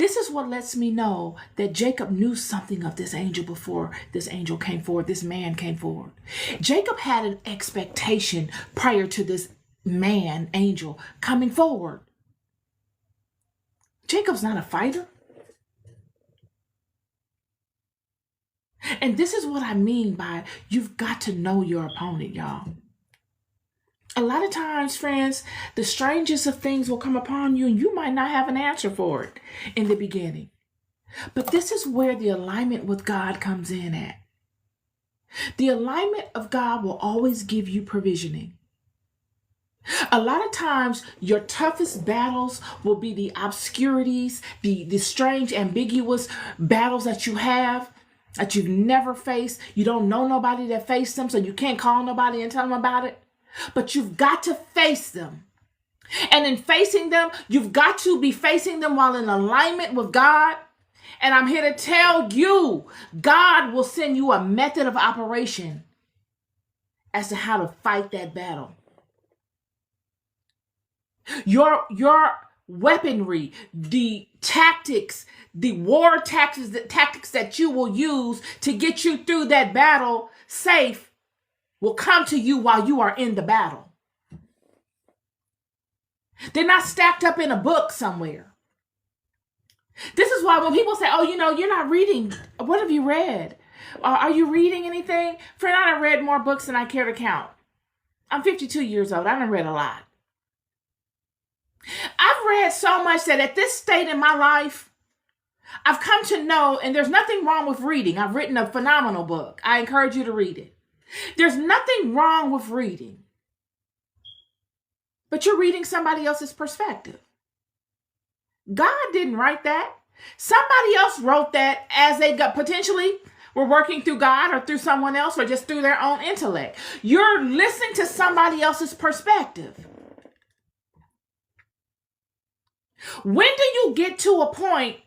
This is what lets me know that Jacob knew something of this angel before this angel came forward, this man came forward. Jacob had an expectation prior to this man, angel, coming forward. Jacob's not a fighter. And this is what I mean by you've got to know your opponent, y'all. A lot of times, friends, the strangest of things will come upon you and you might not have an answer for it in the beginning. But this is where the alignment with God comes in at. The alignment of God will always give you provisioning. A lot of times, your toughest battles will be the obscurities, the strange, ambiguous battles that you have, that you've never faced. You don't know nobody that faced them, so you can't call nobody and tell them about it. But you've got to face them. And in facing them, you've got to be facing them while in alignment with God. And I'm here to tell you, God will send you a method of operation as to how to fight that battle. Your weaponry, the tactics, the war tactics that you will use to get you through that battle safe will come to you while you are in the battle. They're not stacked up in a book somewhere. This is why when people say, oh, you're not reading. What have you read? Are you reading anything? Friend, I done read more books than I care to count. I'm 52 years old. I done read a lot. I've read so much that at this state in my life, I've come to know, and there's nothing wrong with reading. I've written a phenomenal book. I encourage you to read it. There's nothing wrong with reading. But you're reading somebody else's perspective. God didn't write that. Somebody else wrote that as they potentially were working through God or through someone else or just through their own intellect. You're listening to somebody else's perspective. When do you get to a point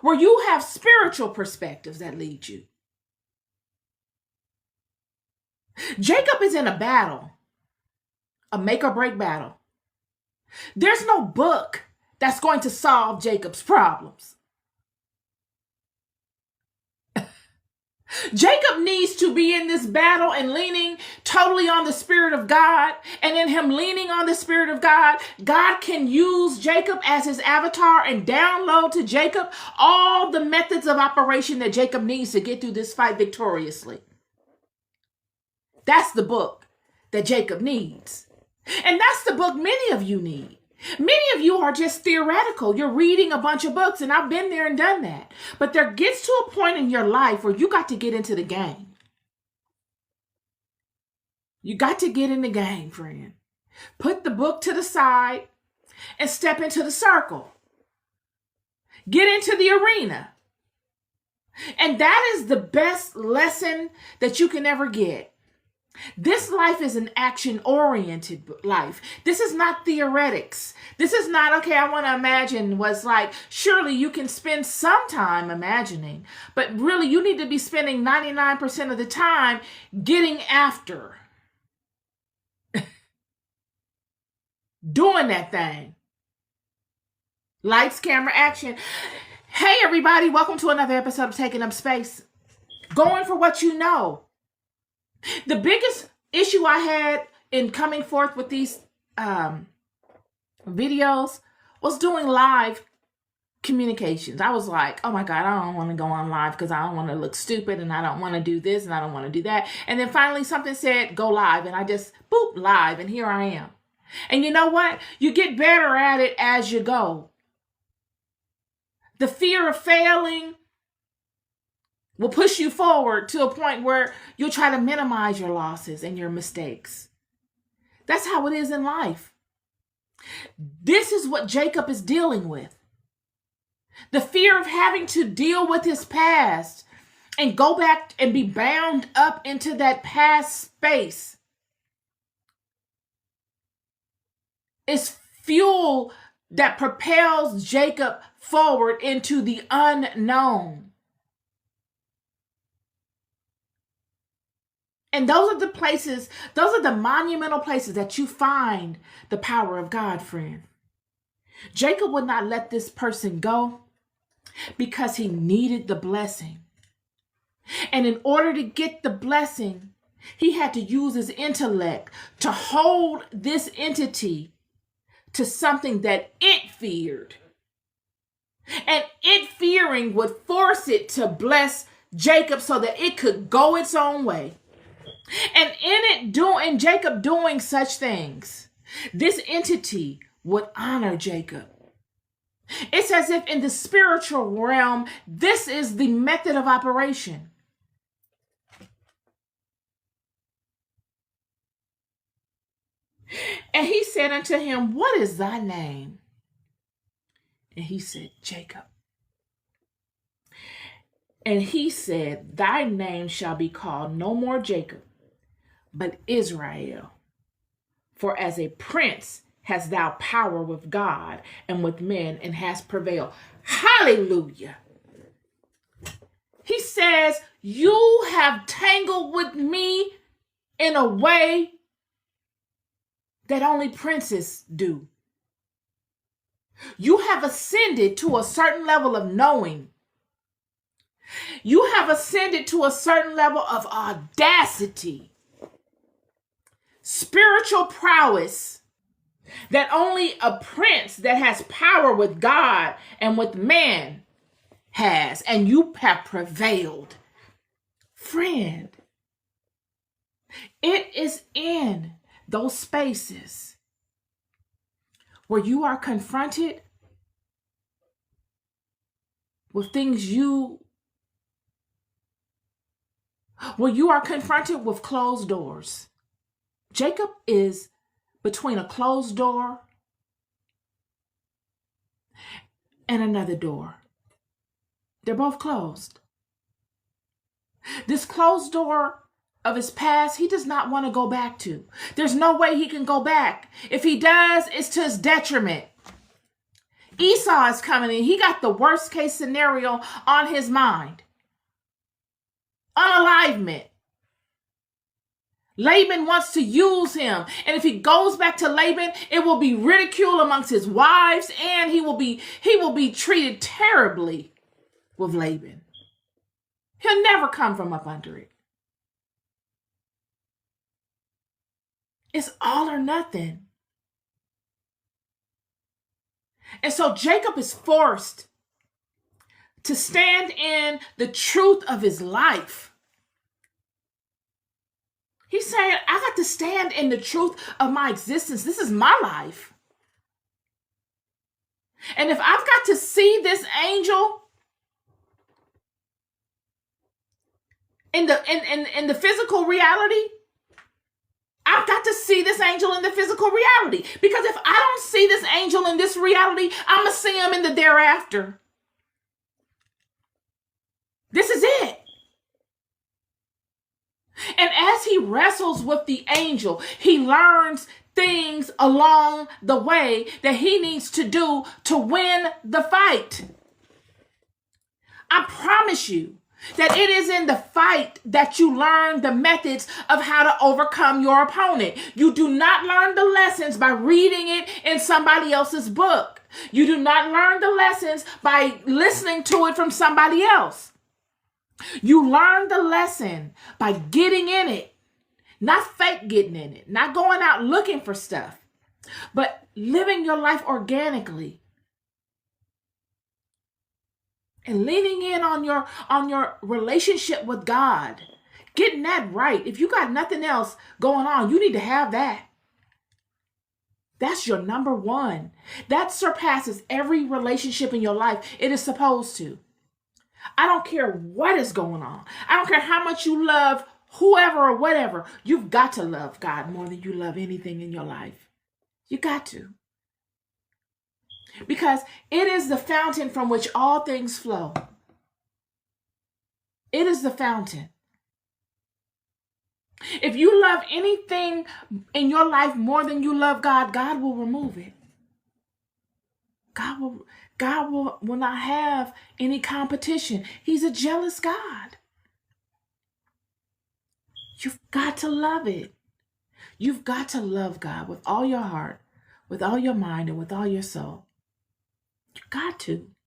where you have spiritual perspectives that lead you? Jacob is in a battle, a make or break battle. There's no book that's going to solve Jacob's problems. Jacob needs to be in this battle and leaning totally on the Spirit of God. And in him leaning on the Spirit of God, God can use Jacob as his avatar and download to Jacob all the methods of operation that Jacob needs to get through this fight victoriously. That's the book that Jacob needs. And that's the book many of you need. Many of you are just theoretical. You're reading a bunch of books, and I've been there and done that. But there gets to a point in your life where you got to get into the game. You got to get in the game, friend. Put the book to the side and step into the circle. Get into the arena. And that is the best lesson that you can ever get. This life is an action-oriented life. This is not theoretics. This is not, okay, I want to imagine what's like. Surely you can spend some time imagining, but really you need to be spending 99% of the time getting after. Doing that thing. Lights, camera, action. Hey, everybody. Welcome to another episode of Taking Up Space. Going for what you know. The biggest issue I had in coming forth with these videos was doing live communications. I was like, oh my God, I don't want to go on live because I don't want to look stupid and I don't want to do this and I don't want to do that. And then finally something said, go live. And I just, boop, live. And here I am. And you know what? You get better at it as you go. The fear of failing will push you forward to a point where you'll try to minimize your losses and your mistakes. That's how it is in life. This is what Jacob is dealing with. The fear of having to deal with his past and go back and be bound up into that past space is fuel that propels Jacob forward into the unknown. And those are the places, those are the monumental places that you find the power of God, friend. Jacob would not let this person go because he needed the blessing. And in order to get the blessing, he had to use his intellect to hold this entity to something that it feared. And it fearing would force it to bless Jacob so that it could go its own way. And in Jacob doing such things, this entity would honor Jacob. It's as if in the spiritual realm, this is the method of operation. And he said unto him, what is thy name? And he said, Jacob. And he said, thy name shall be called no more Jacob, but Israel. For as a prince hast thou power with God and with men, and hast prevailed. Hallelujah. He says, you have tangled with me in a way that only princes do. You have ascended to a certain level of knowing. You have ascended to a certain level of audacity, spiritual prowess that only a prince that has power with God and with man has, and you have prevailed. Friend, it is in those spaces where you are confronted with where you are confronted with closed doors. Jacob is between a closed door and another door. They're both closed. This closed door of his past, he does not want to go back to. There's no way he can go back. If he does, it's to his detriment. Esau is coming in. He got the worst case scenario on his mind. Unalivement. Laban wants to use him. And if he goes back to Laban, it will be ridicule amongst his wives, and he will be treated terribly with Laban. He'll never come from up under it. It's all or nothing. And so Jacob is forced to stand in the truth of his life. He's saying, I got to stand in the truth of my existence. This is my life. And if I've got to see this angel in the physical reality, I've got to see this angel in the physical reality. Because if I don't see this angel in this reality, I'm going to see him in the thereafter. This is it. And as he wrestles with the angel, he learns things along the way that he needs to do to win the fight. I promise you that it is in the fight that you learn the methods of how to overcome your opponent. You do not learn the lessons by reading it in somebody else's book. You do not learn the lessons by listening to it from somebody else. You learn the lesson by getting in it, not fake getting in it, not going out looking for stuff, but living your life organically and leaning in on your relationship with God, getting that right. If you got nothing else going on, you need to have that. That's your number one. That surpasses every relationship in your life. It is supposed to. I don't care what is going on. I don't care how much you love whoever or whatever. You've got to love God more than you love anything in your life. You got to. Because it is the fountain from which all things flow. It is the fountain. If you love anything in your life more than you love God, God will remove it. God will not have any competition. He's a jealous God. You've got to love it. You've got to love God with all your heart, with all your mind, and with all your soul. You got to.